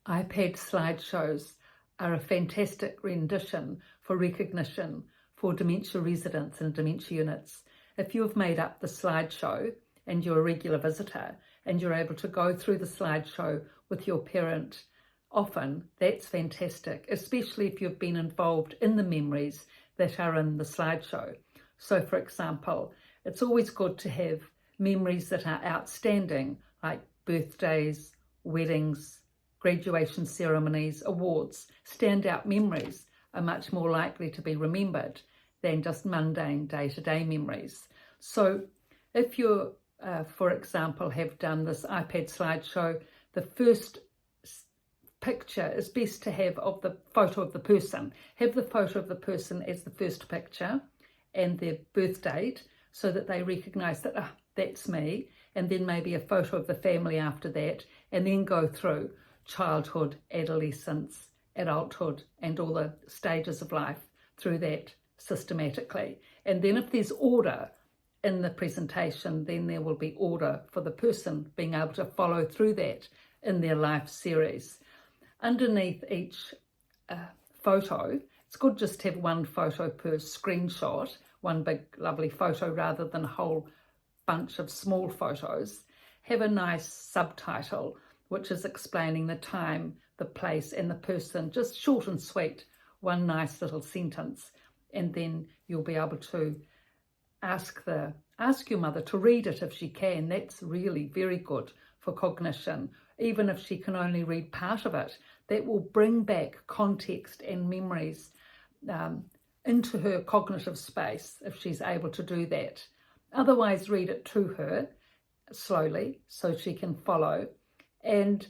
iPad slideshows are a fantastic rendition for recognition for dementia residents and dementia units. If you've made up the slideshow and you're a regular visitor and you're able to go through the slideshow with your parent often, that's fantastic, especially if you've been involved in the memories that are in the slideshow. So for example, it's always good to have memories that are outstanding, like birthdays, weddings, graduation ceremonies, awards. Standout memories are much more likely to be remembered than just mundane day-to-day memories. So if you, for example, have done this iPad slideshow, the first picture is best to have of the photo of the person. Have the photo of the person as the first picture and their birth date so that they recognise that, that's me, and then maybe a photo of the family after that, and then go through childhood, adolescence, adulthood, and all the stages of life through that systematically. And then if there's order in the presentation, then there will be order for the person being able to follow through that in their life series. Underneath each photo, it's good just to have one photo per screenshot, one big lovely photo rather than a whole bunch of small photos. Have a nice subtitle which is explaining the time, the place and the person, just short and sweet, one nice little sentence, and then you'll be able to ask your mother to read it if she can. That's really very good for cognition. Even if she can only read part of it, that will bring back context and memories into her cognitive space if she's able to do that. Otherwise, read it to her slowly so she can follow. And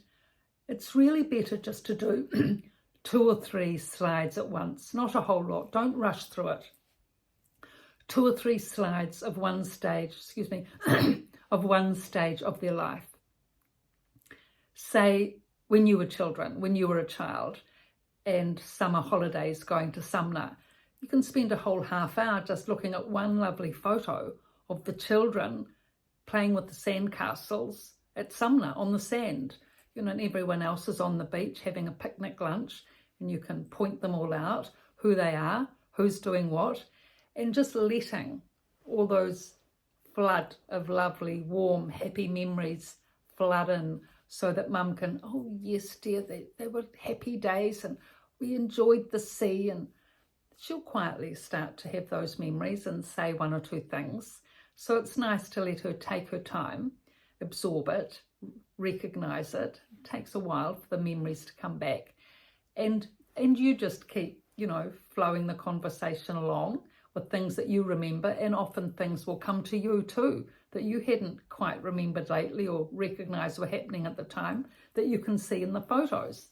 it's really better just to do 2 or 3 slides at once, not a whole lot. Don't rush through it. 2 or 3 slides of one stage, of one stage of their life. Say when you were children, when you were a child, and summer holidays going to Sumner, you can spend a whole half hour just looking at one lovely photo of the children playing with the sandcastles at Sumner on the sand. And everyone else is on the beach having a picnic lunch, and you can point them all out, who they are, who's doing what, and just letting all those flood of lovely, warm, happy memories flood in so that mum can, oh yes dear, they were happy days and we enjoyed the sea, and she'll quietly start to have those memories and say 1 or 2 things. So it's nice to let her take her time, absorb it, recognise it. It takes a while for the memories to come back. And you just keep, flowing the conversation along with things that you remember, and often things will come to you too that you hadn't quite remembered lately or recognised were happening at the time that you can see in the photos.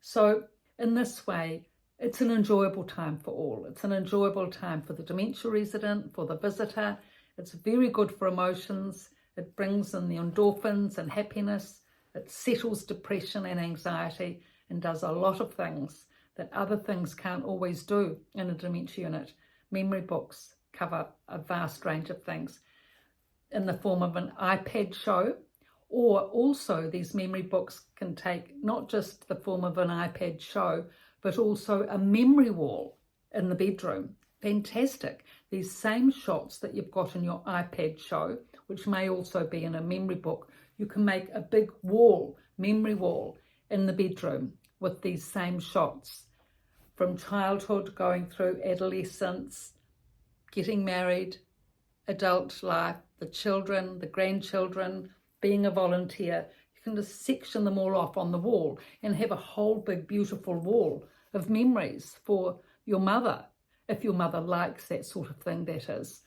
So in this way, it's an enjoyable time for all. It's an enjoyable time for the dementia resident, for the visitor. It's very good for emotions. It brings in the endorphins and happiness. It settles depression and anxiety and does a lot of things that other things can't always do in a dementia unit. Memory books cover a vast range of things in the form of an iPad show, or also these memory books can take not just the form of an iPad show, but also a memory wall in the bedroom. Fantastic. These same shots that you've got in your iPad show, which may also be in a memory book, you can make a big wall, memory wall in the bedroom with these same shots from childhood going through adolescence, getting married, adult life, the children, the grandchildren, being a volunteer. You can just section them all off on the wall and have a whole big beautiful wall of memories for your mother, if your mother likes that sort of thing, that is.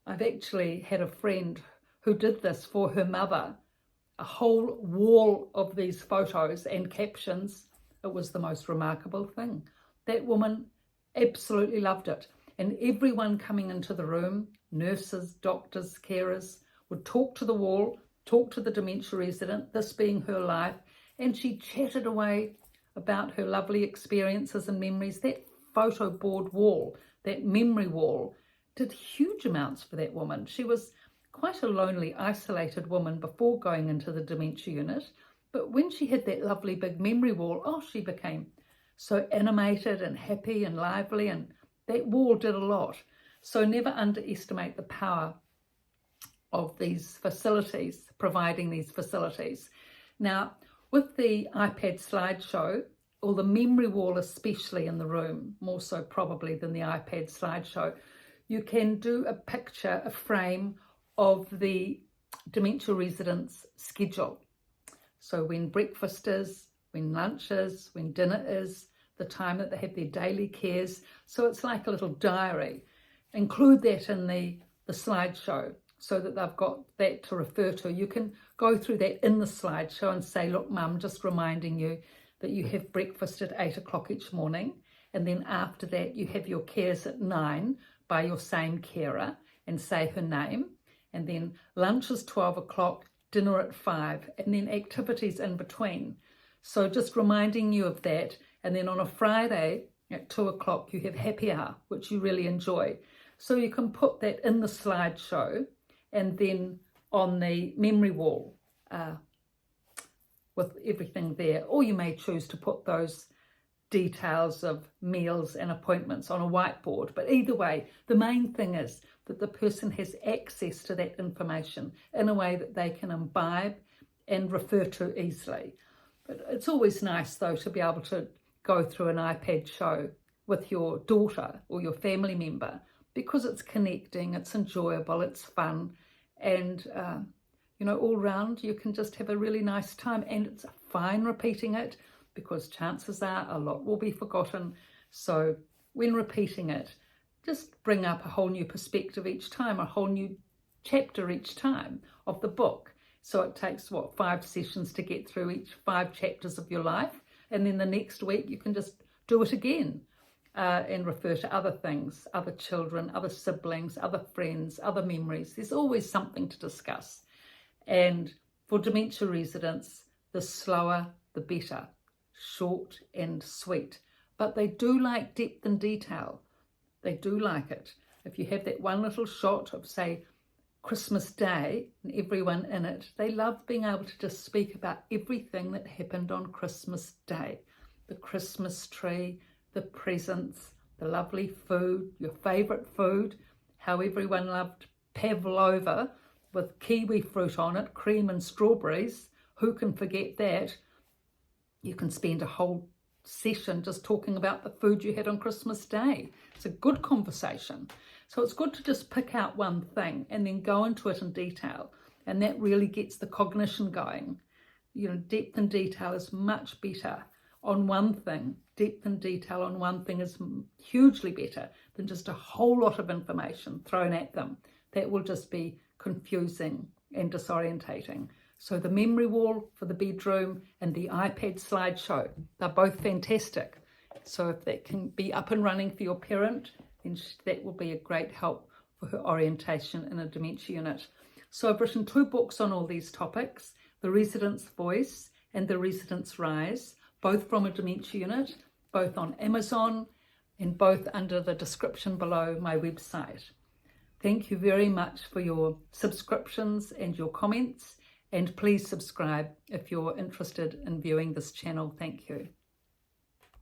I've actually had a friend who did this for her mother, a whole wall of these photos and captions. It was the most remarkable thing. That woman absolutely loved it. And everyone coming into the room, nurses, doctors, carers, would talk to the wall, talk to the dementia resident, this being her life, and she chatted away about her lovely experiences and memories. That photo board wall, that memory wall, did huge amounts for that woman. She was quite a lonely, isolated woman before going into the dementia unit, But when she had that lovely big memory wall, oh, she became so animated and happy and lively, and that wall did a lot. So never underestimate the power of these facilities, providing these facilities. Now, with the iPad slideshow, or the memory wall especially in the room, more so probably than the iPad slideshow, you can do a picture, a frame of the dementia resident's schedule. So when breakfast is, when lunch is, when dinner is, the time that they have their daily cares. So it's like a little diary. Include that in the slideshow so that they've got that to refer to. You can go through that in the slideshow and say, look, Mum, just reminding you that you have breakfast at 8 o'clock each morning, and then after that you have your cares at 9 by your same carer, and say her name, and then lunch is 12 o'clock, dinner at 5, and then activities in between. So just reminding you of that. And then on a Friday at 2 o'clock you have happy hour, which you really enjoy. So you can put that in the slideshow and then on the memory wall with everything there. Or you may choose to put those details of meals and appointments on a whiteboard. But either way, the main thing is that the person has access to that information in a way that they can imbibe and refer to easily. But it's always nice, though, to be able to go through an iPad show with your daughter or your family member, because it's connecting, it's enjoyable, it's fun, and all round you can just have a really nice time. And it's fine repeating it, because chances are a lot will be forgotten. So when repeating it, just bring up a whole new perspective each time, a whole new chapter each time of the book. So it takes, 5 sessions to get through each 5 chapters of your life. And then the next week you can just do it again and refer to other things, other children, other siblings, other friends, other memories. There's always something to discuss. And for dementia residents, the slower, the better. Short and sweet. But they do like depth and detail. They do like it. If you have that one little shot of, say, Christmas Day and everyone in it, they love being able to just speak about everything that happened on Christmas Day. The Christmas tree, the presents, the lovely food, your favourite food, how everyone loved pavlova with kiwi fruit on it, cream and strawberries. Who can forget that? You can spend a whole session just talking about the food you had on Christmas Day. It's a good conversation. So it's good to just pick out one thing and then go into it in detail. And that really gets the cognition going. Depth and detail is much better on one thing. Depth and detail on one thing is hugely better than just a whole lot of information thrown at them. That will just be confusing and disorientating. So the memory wall for the bedroom and the iPad slideshow, they're both fantastic. So if that can be up and running for your parent, then that will be a great help for her orientation in a dementia unit. So I've written 2 books on all these topics, The Resident's Voice and The Resident's Rise, both from a dementia unit, both on Amazon and both under the description below my website. Thank you very much for your subscriptions and your comments. And please subscribe if you're interested in viewing this channel. Thank you.